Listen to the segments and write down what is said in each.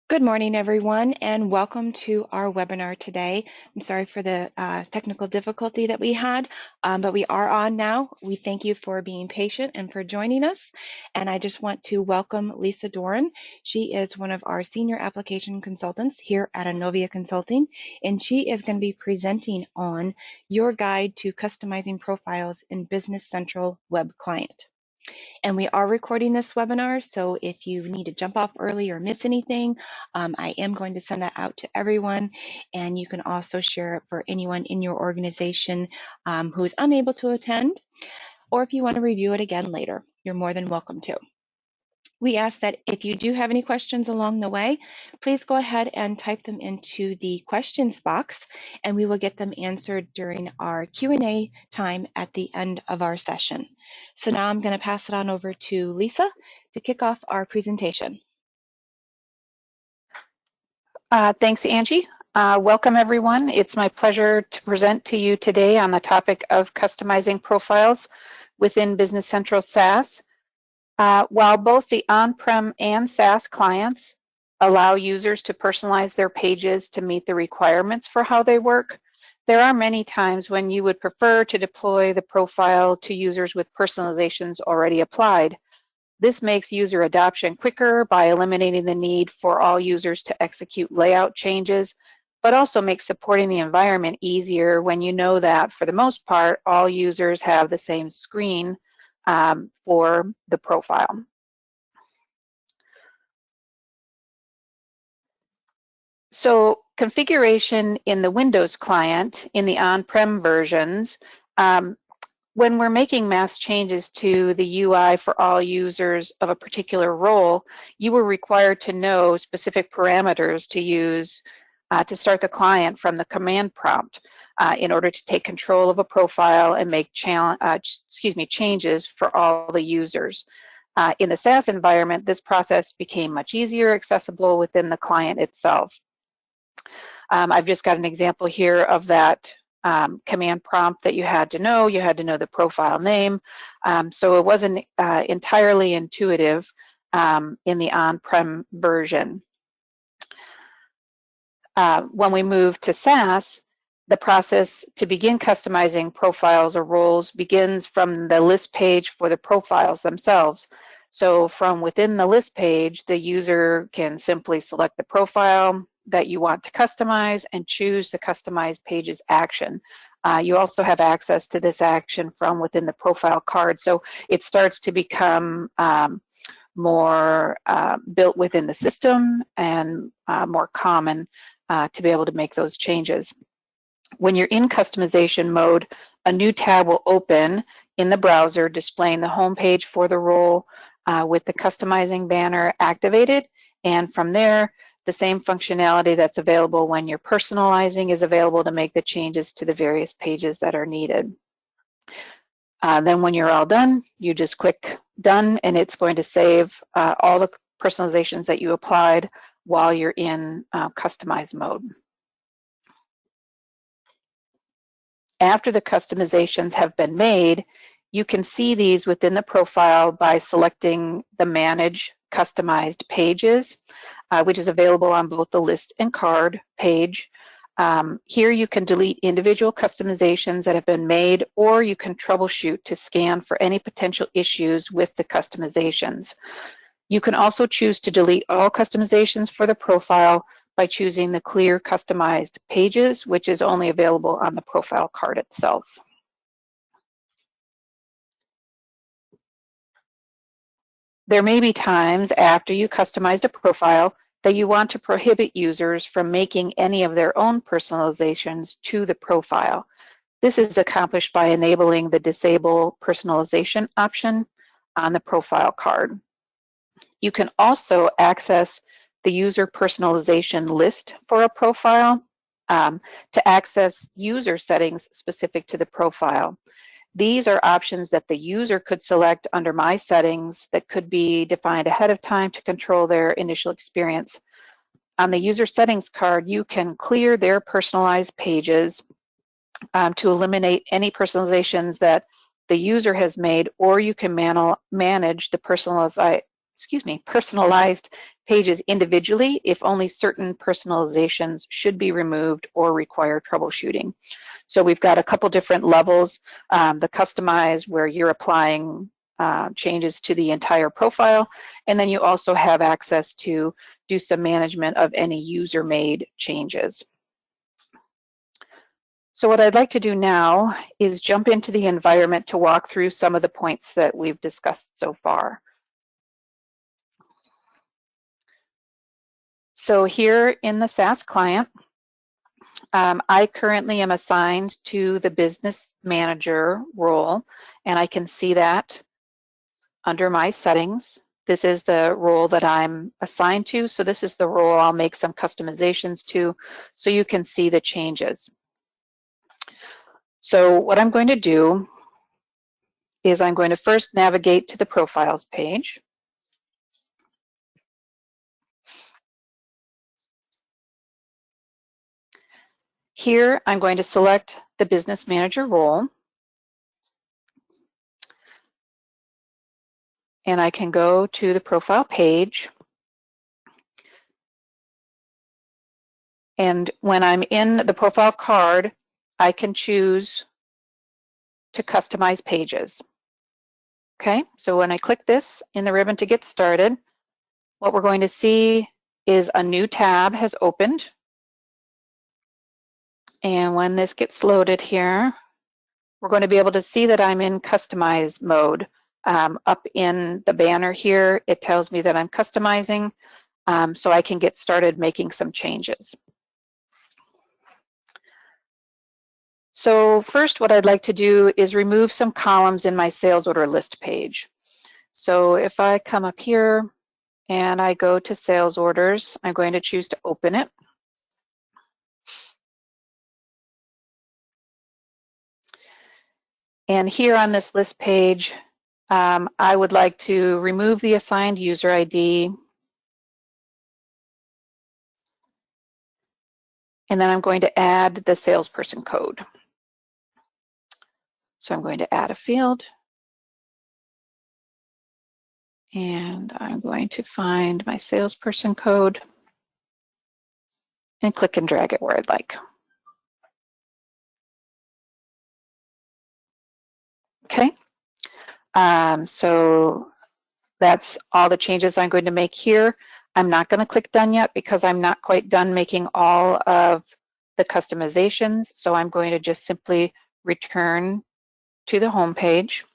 Good morning, everyone, and welcome to our webinar today. I'm sorry for the technical difficulty that we had, but we are on now. We thank you for being patient and for joining us. And I just want to welcome Lisa Doran. She is one of our senior application consultants here at Innovia Consulting, and she is going to be presenting on your guide to customizing profiles in Business Central Web Client. And we are recording this webinar, so if you need to jump off early or miss anything, I am going to send that out to everyone, and you can also share it for anyone in your organization who is unable to attend, or if you want to review it again later, you're more than welcome to. We ask that if you do have any questions along the way, please go ahead and type them into the questions box, and we will get them answered during our Q&A time at the end of our session. So now I'm going to pass it on over to Lisa to kick off our presentation. Thanks, Angie. Welcome, everyone. It's my pleasure to present to you today on the topic of customizing profiles within Business Central SaaS. While both the on-prem and SaaS clients allow users to personalize their pages to meet the requirements for how they work, there are many times when you would prefer to deploy the profile to users with personalizations already applied. This makes user adoption quicker by eliminating the need for all users to execute layout changes, but also makes supporting the environment easier when you know that, for the most part, all users have the same screen for the profile. So configuration in the Windows client in the on-prem versions, when we're making mass changes to the UI for all users of a particular role, you were required to know specific parameters to use to start the client from the command prompt in order to take control of a profile and make changes for all the users. In the SaaS environment, this process became much easier, accessible within the client itself. I've just got an example here of that command prompt that you had to know. You had to know the profile name. So it wasn't entirely intuitive in the on-prem version. When we move to SaaS, the process to begin customizing profiles or roles begins from the list page for the profiles themselves. So from within the list page, the user can simply select the profile that you want to customize and choose the Customize Pages action. You also have access to this action from within the profile card. So it starts to become more built within the system and more common to be able to make those changes. When you're in customization mode, a new tab will open in the browser displaying the home page for the role with the customizing banner activated. And from there, the same functionality that's available when you're personalizing is available to make the changes to the various pages that are needed. Then when you're all done, you just click done, and it's going to save all the personalizations that you applied while you're in customize mode. After the customizations have been made, you can see these within the profile by selecting the Manage Customized Pages, which is available on both the list and card page. Here you can delete individual customizations that have been made, or you can troubleshoot to scan for any potential issues with the customizations. You can also choose to delete all customizations for the profile by choosing the Clear Customized Pages, which is only available on the profile card itself. There may be times after you customized a profile that you want to prohibit users from making any of their own personalizations to the profile. This is accomplished by enabling the Disable Personalization option on the profile card. You can also access the user personalization list for a profile to access user settings specific to the profile. These are options that the user could select under My Settings that could be defined ahead of time to control their initial experience. On the user settings card, you can clear their personalized pages to eliminate any personalizations that the user has made, or you can manage the personalized pages individually if only certain personalizations should be removed or require troubleshooting. So we've got a couple different levels. The customize, where you're applying changes to the entire profile, and then you also have access to do some management of any user-made changes. So what I'd like to do now is jump into the environment to walk through some of the points that we've discussed so far. So here in the SaaS client, I currently am assigned to the business manager role, and I can see that under my settings. This is the role that I'm assigned to. So this is the role I'll make some customizations to, so you can see the changes. So what I'm going to do is I'm going to first navigate to the profiles page. Here, I'm going to select the business manager role. And I can go to the profile page. And when I'm in the profile card, I can choose to customize pages. Okay, so when I click this in the ribbon to get started, what we're going to see is a new tab has opened. And when this gets loaded here, we're going to be able to see that I'm in customize mode. Up in the banner here, it tells me that I'm customizing, so I can get started making some changes. So first, what I'd like to do is remove some columns in my sales order list page. So if I come up here and I go to sales orders, I'm going to choose to open it. And here on this list page, I would like to remove the assigned user ID. And then I'm going to add the salesperson code. So I'm going to add a field. And I'm going to find my salesperson code and click and drag it where I'd like. Okay. So that's all the changes I'm going to make here. I'm not going to click done yet because I'm not quite done making all of the customizations. So I'm going to just simply return to the home page.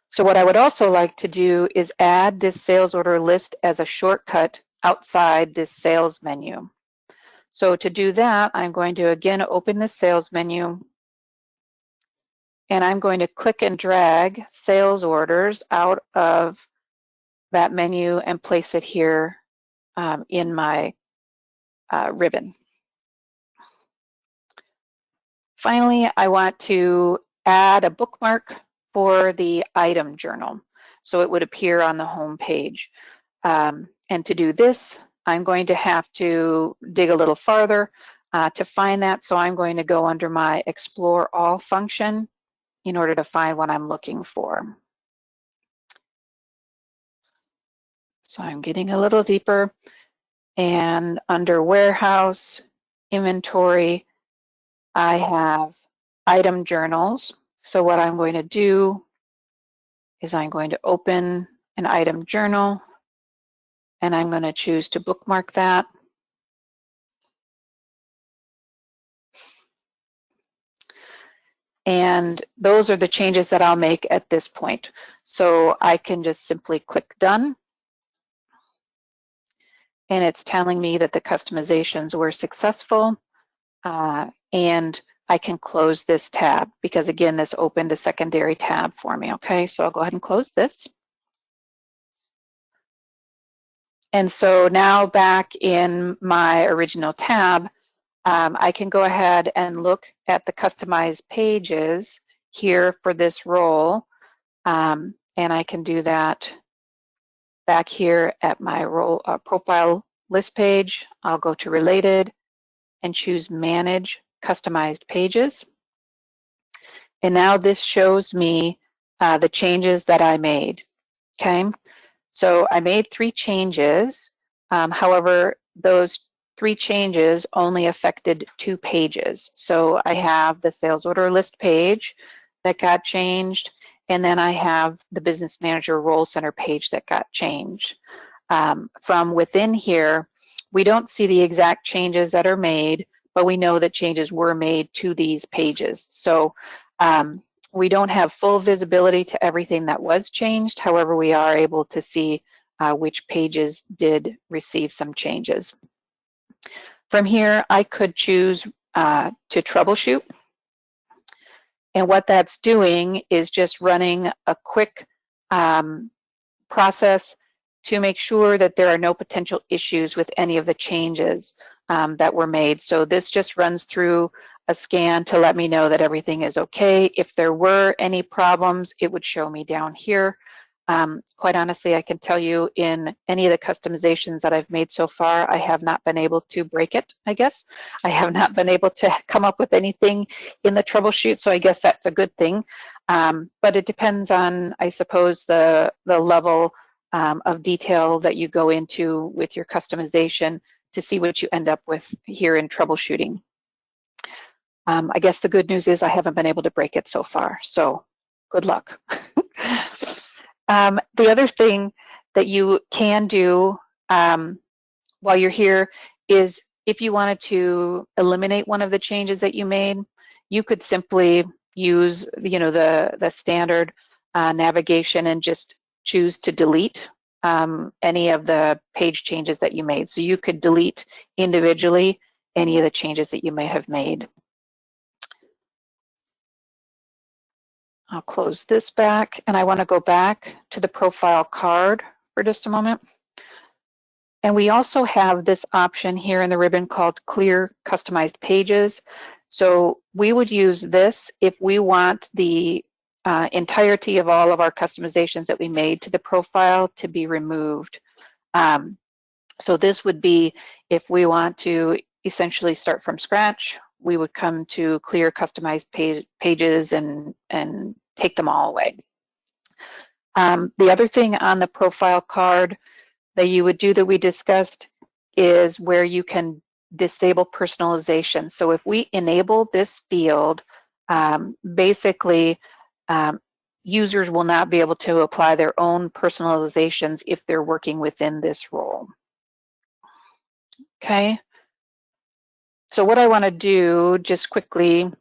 So what I would also like to do is add this sales order list as a shortcut outside this sales menu. So to do that, I'm going to again open the sales menu, and I'm going to click and drag sales orders out of that menu and place it here in my ribbon. Finally, I want to add a bookmark for the item journal, so it would appear on the home page. And to do this, I'm going to have to dig a little farther to find that. So I'm going to go under my Explore All function in order to find what I'm looking for. So I'm getting a little deeper, and under Warehouse, Inventory, I have Item Journals. So what I'm going to do is I'm going to open an item journal, and I'm going to choose to bookmark that. And those are the changes that I'll make at this point. So I can just simply click done. And it's telling me that the customizations were successful. And I can close this tab because, again, this opened a secondary tab for me. Okay, so I'll go ahead and close this. And so now back in my original tab, I can go ahead and look at the customized pages here for this role. And I can do that back here at my role profile list page. I'll go to Related and choose Manage Customized Pages. And now this shows me the changes that I made. Okay, so I made 3 changes. However, those 3 changes only affected 2 pages. So I have the sales order list page that got changed, and then I have the business manager role center page that got changed. From within here, we don't see the exact changes that are made, but we know that changes were made to these pages. So we don't have full visibility to everything that was changed. However, we are able to see which pages did receive some changes. From here, I could choose to troubleshoot. And what that's doing is just running a quick process to make sure that there are no potential issues with any of the changes that were made. So this just runs through a scan to let me know that everything is okay. If there were any problems, it would show me down here. Quite honestly, I can tell you in any of the customizations that I've made so far, I have not been able to break it, I guess. I have not been able to come up with anything in the troubleshoot, so I guess that's a good thing. But it depends on, I suppose, the level of detail that you go into with your customization to see what you end up with here in troubleshooting. I guess the good news is I haven't been able to break it so far, so good luck. The other thing that you can do while you're here is if you wanted to eliminate one of the changes that you made, you could simply use the standard navigation and just choose to delete any of the page changes that you made. So you could delete individually any of the changes that you may have made. I'll close this back, and I want to go back to the profile card for just a moment. And we also have this option here in the ribbon called Clear Customized Pages. So we would use this if we want the entirety of all of our customizations that we made to the profile to be removed. So this would be if we want to essentially start from scratch, we would come to Clear Customized Pages and take them all away. The other thing on the profile card that you would do that we discussed is where you can disable personalization. So if we enable this field, basically users will not be able to apply their own personalizations if they're working within this role. Okay. So what I want to do just quickly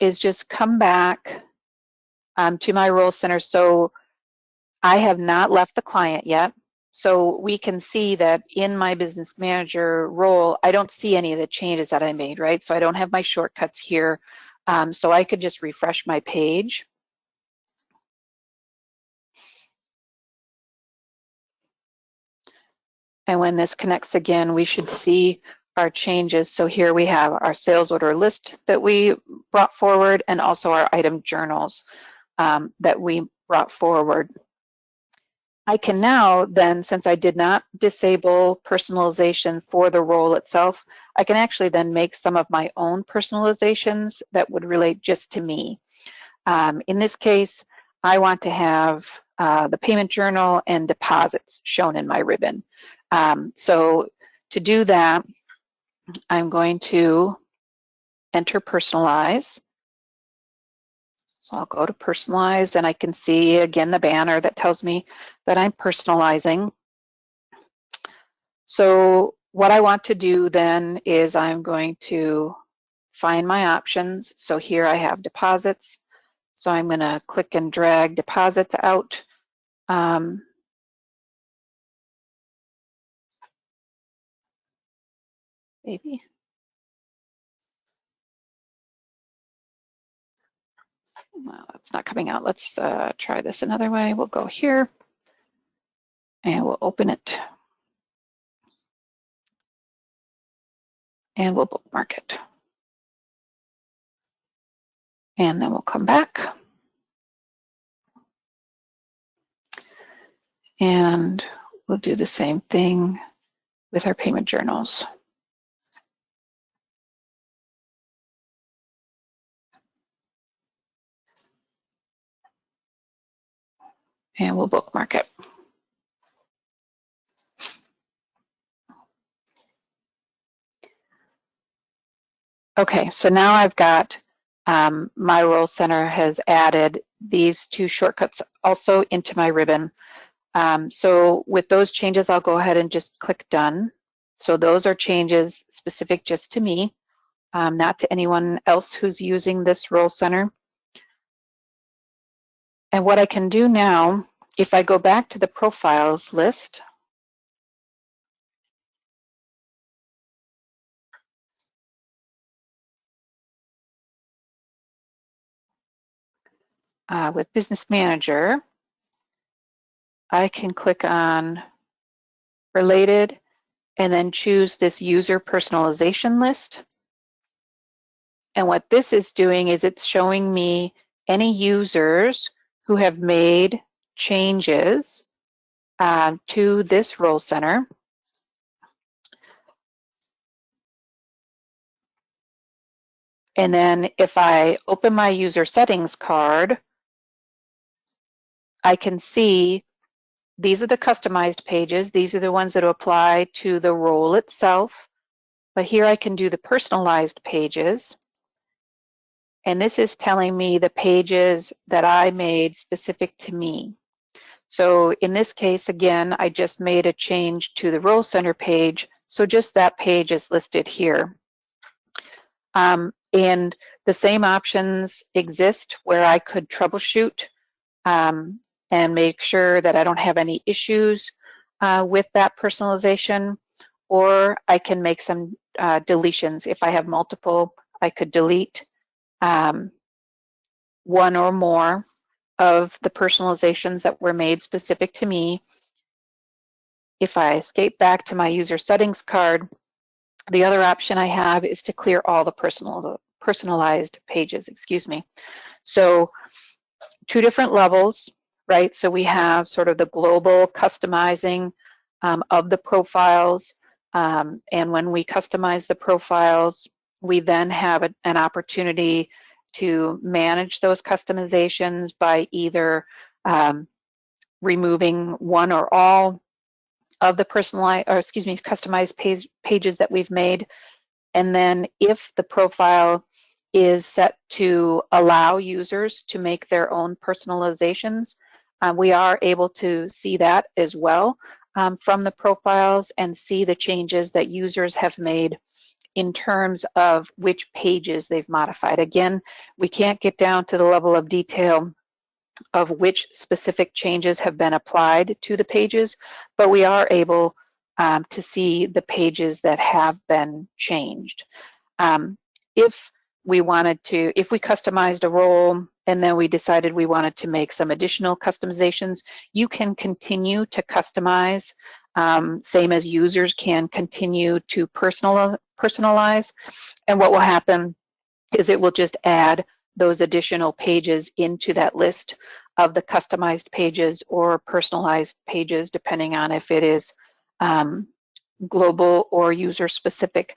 is just come back to my role center. So I have not left the client yet. So we can see that in my business manager role, I don't see any of the changes that I made, right? So I don't have my shortcuts here. So I could just refresh my page. And when this connects again, we should see our changes. So here we have our sales order list that we brought forward and also our item journals that we brought forward. I can now then, since I did not disable personalization for the role itself, I can actually then make some of my own personalizations that would relate just to me. In this case, I want to have the payment journal and deposits shown in my ribbon. So to do that, I'm going to enter personalize. So I'll go to personalize and I can see again the banner that tells me that I'm personalizing. So what I want to do then is I'm going to find my options. So here I have deposits. So I'm going to click and drag deposits out. Maybe. Well, that's not coming out. Let's try this another way. We'll go here and we'll open it. And we'll bookmark it. And then we'll come back. And we'll do the same thing with our payment journals. and we'll bookmark it. Okay, so now I've got my role center has added these two shortcuts also into my ribbon. So with those changes, I'll go ahead and just click done. So those are changes specific just to me, not to anyone else who's using this role center. And what I can do now, if I go back to the profiles list, with Business Manager, I can click on Related and then choose this User Personalization list. And what this is doing is it's showing me any users who have made changes to this role center. And then if I open my user settings card, I can see these are the customized pages. These are the ones that apply to the role itself. But here I can do the personalized pages. And this is telling me the pages that I made specific to me. So in this case, again, I just made a change to the role center page. So just that page is listed here. And the same options exist where I could troubleshoot and make sure that I don't have any issues with that personalization, or I can make some deletions. If I have multiple, I could delete one or more of the personalizations that were made specific to me. If I escape back to my user settings card, the other option I have is to clear all the personalized pages, excuse me. So two different levels, right? So we have sort of the global customizing of the profiles. And when we customize the profiles, we then have an opportunity to manage those customizations by either removing one or all of the customized pages that we've made. And then if the profile is set to allow users to make their own personalizations, we are able to see that as well from the profiles and see the changes that users have made in terms of which pages they've modified. Again, we can't get down to the level of detail of which specific changes have been applied to the pages, but we are able to see the pages that have been changed. If we customized a role and then we decided we wanted to make some additional customizations, you can continue to customize, same as users can continue to personalize. And what will happen is it will just add those additional pages into that list of the customized pages or personalized pages, depending on if it is global or user specific.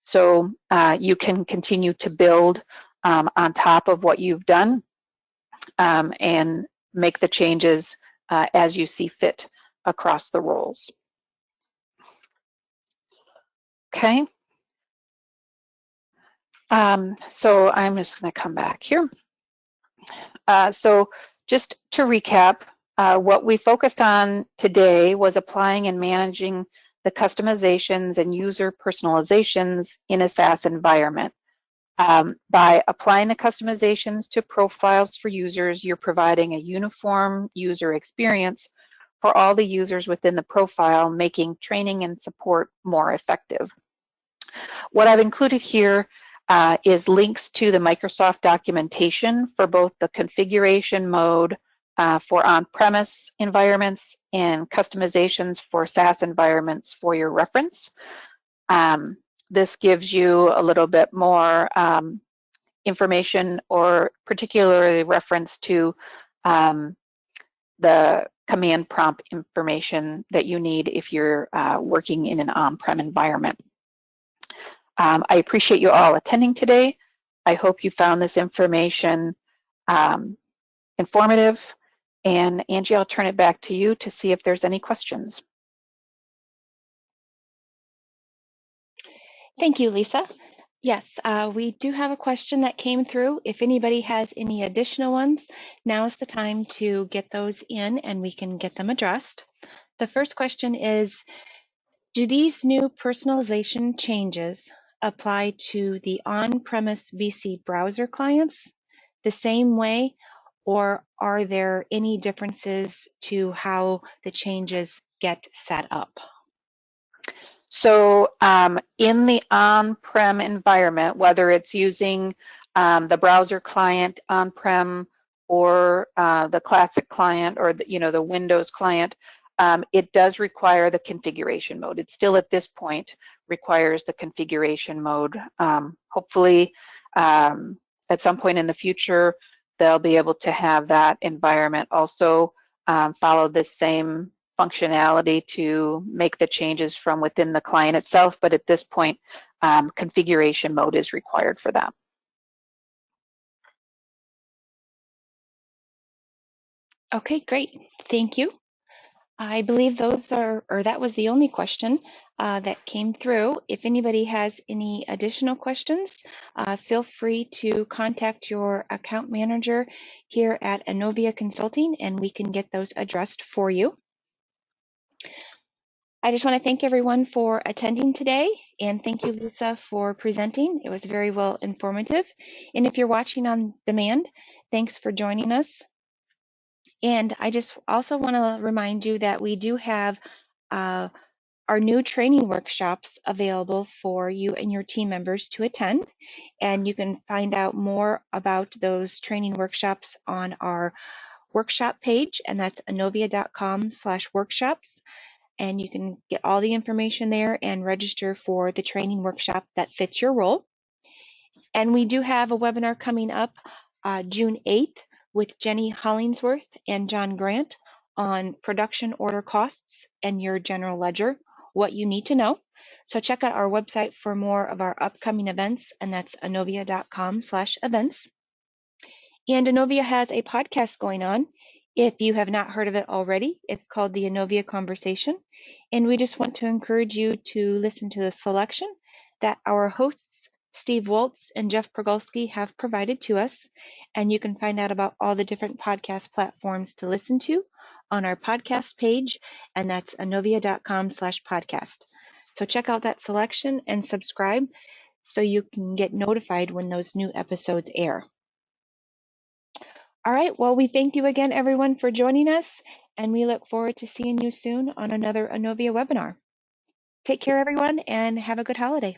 So you can continue to build on top of what you've done and make the changes as you see fit across the roles. Okay. So I'm just going to come back here. So just to recap, what we focused on today was applying and managing the customizations and user personalizations in a SaaS environment. By applying the customizations to profiles for users, you're providing a uniform user experience for all the users within the profile, making training and support more effective. What I've included here is links to the Microsoft documentation for both the configuration mode for on-premise environments and customizations for SaaS environments for your reference. This gives you a little bit more information, or particularly reference to the command prompt information that you need if you're working in an on-prem environment. I appreciate you all attending today. I hope you found this information informative, And Angie, I'll turn it back to you to see if there's any questions. Thank you, Lisa. Yes, we do have a question that came through. If anybody has any additional ones, now is the time to get those in and we can get them addressed. The first question is, do these new personalization changes apply to the on-premise VC browser clients the same way, or are there any differences to how the changes get set up? So in the on-prem environment, whether it's using the browser client on-prem or the classic client or the Windows client, it does require the configuration mode. It still at this point requires the configuration mode. Hopefully at some point in the future, they'll be able to have that environment also follow the same functionality to make the changes from within the client itself, but at this point, configuration mode is required for that. Okay, great. Thank you. I believe that was the only question that came through. If anybody has any additional questions, feel free to contact your account manager here at Innovia Consulting and we can get those addressed for you. I just want to thank everyone for attending today, and thank you, Lisa, for presenting. It was very well informative. And if you're watching on demand, thanks for joining us. And I just also want to remind you that we do have our new training workshops available for you and your team members to attend. And you can find out more about those training workshops on our workshop page, and that's innovia.com/workshops. And you can get all the information there and register for the training workshop that fits your role. And we do have a webinar coming up June 8th with Jenny Hollingsworth and John Grant on production order costs and your general ledger, what you need to know. So check out our website for more of our upcoming events, and that's innovia.com/events. And Innovia has a podcast going on. If you have not heard of it already, it's called the Innovia Conversation. And we just want to encourage you to listen to the selection that our hosts, Steve Waltz and Jeff Progulski, have provided to us. And you can find out about all the different podcast platforms to listen to on our podcast page, and that's innovia.com/podcast. So check out that selection and subscribe so you can get notified when those new episodes air. All right, well, we thank you again, everyone, for joining us, and we look forward to seeing you soon on another Innovia webinar. Take care, everyone, and have a good holiday.